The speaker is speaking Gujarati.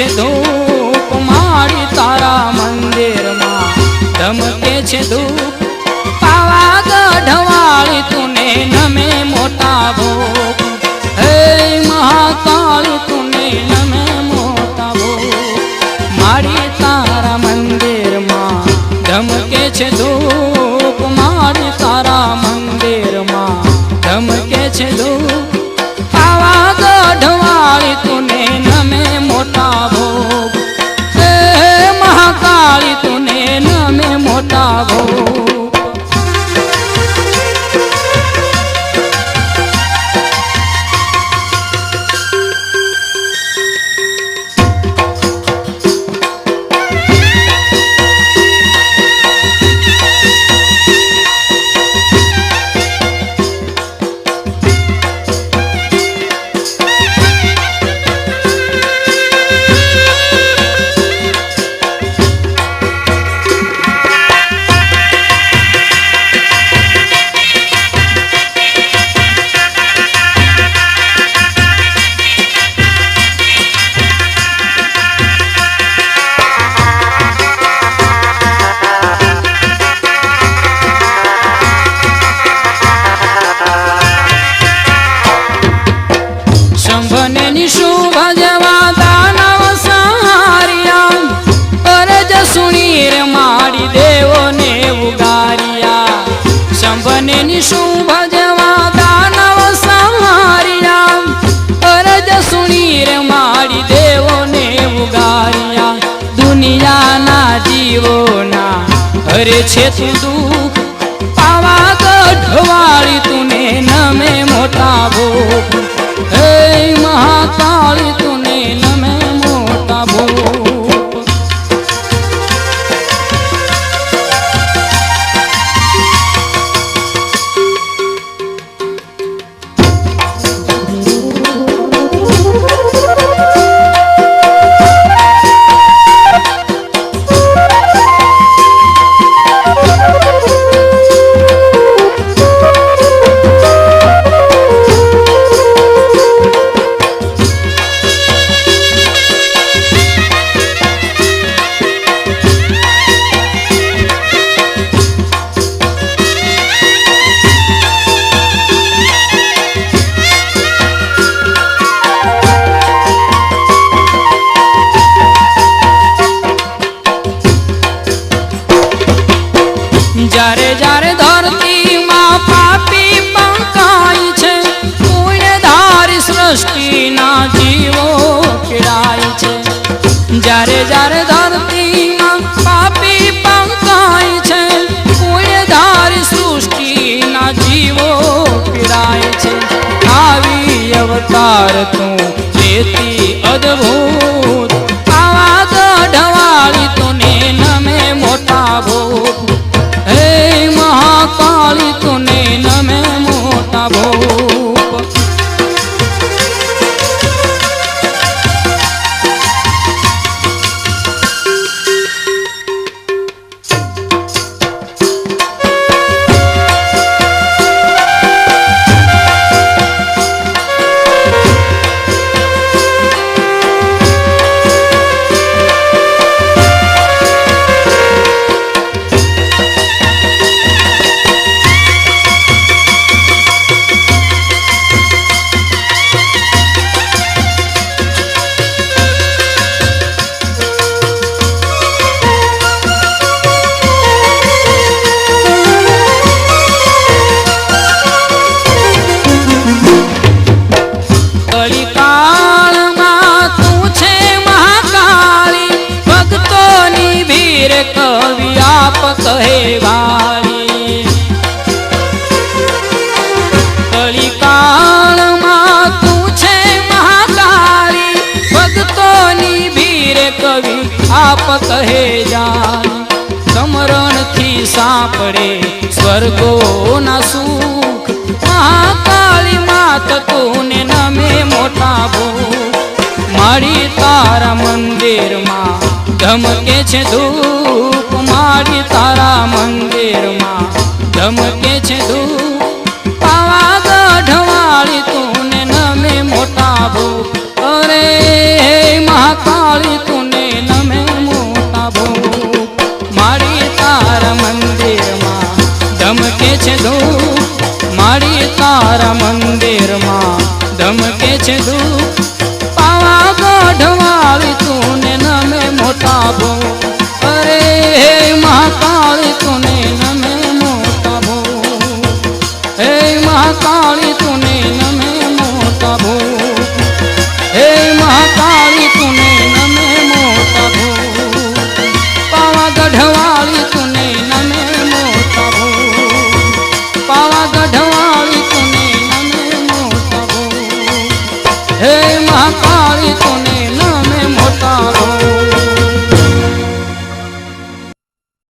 છે ધૂપ મારી તારા મંદિરમાં ધમકે છે ધૂપ પાવાગઢ વાળી તુને નમે મોટા ભોગ હે મહાકાળી તુને નમે મોટા ભોગ મારી તારા મંદિરમાં ધમકે છે ધૂપ મારી તારા મંદિરમાં ધમકે છે ધૂપ પાવાગઢ વાળી તુને નમે મોટા ભોગ હે મહાકાળી તુને નમે મોટા ભોગ હરે છે તું દુઃખ પાવાગઢ વાળી તુને નમે મોટા ભોગ હે મહાકાળી તુને નમે મોટા ભોગ જ્યારે જ્યારે ધરતીમાં પાપી પંકાય છે પુણ્યધારી સૃષ્ટિના જીવો પીડાય છે જ્યારે જ્યારે ધરતીમાં પાપી પંકાય છે પુણ્યધારી સૃષ્ટિના જીવો પીડાય છે આવી અવતાર તું લેતી અદ્ભુત પાવાગઢ વાળી તુને નમે મોટા ભોગ હે મહાકાળી તુને નમે મોટા ભોગ કલિકાળમાં તું છે મહાકાળી ભક્તોની ભીર કવિ આપ કહે જાન સમરણથી સાંપડે સ્વર્ગોના સુખ મહાકાળી માત તુને નમે મોટા ભોગ મારી તારા મંદિરમાં ધમકે છે ધૂપ મારી તારા મંદિરમાં ધમકે છે ધૂપ પાવાગઢ વાળી તુને નમે મોટા ભોગ અરે મહાકાળી તારા મંદિરમાં ધમકે છે ધૂળ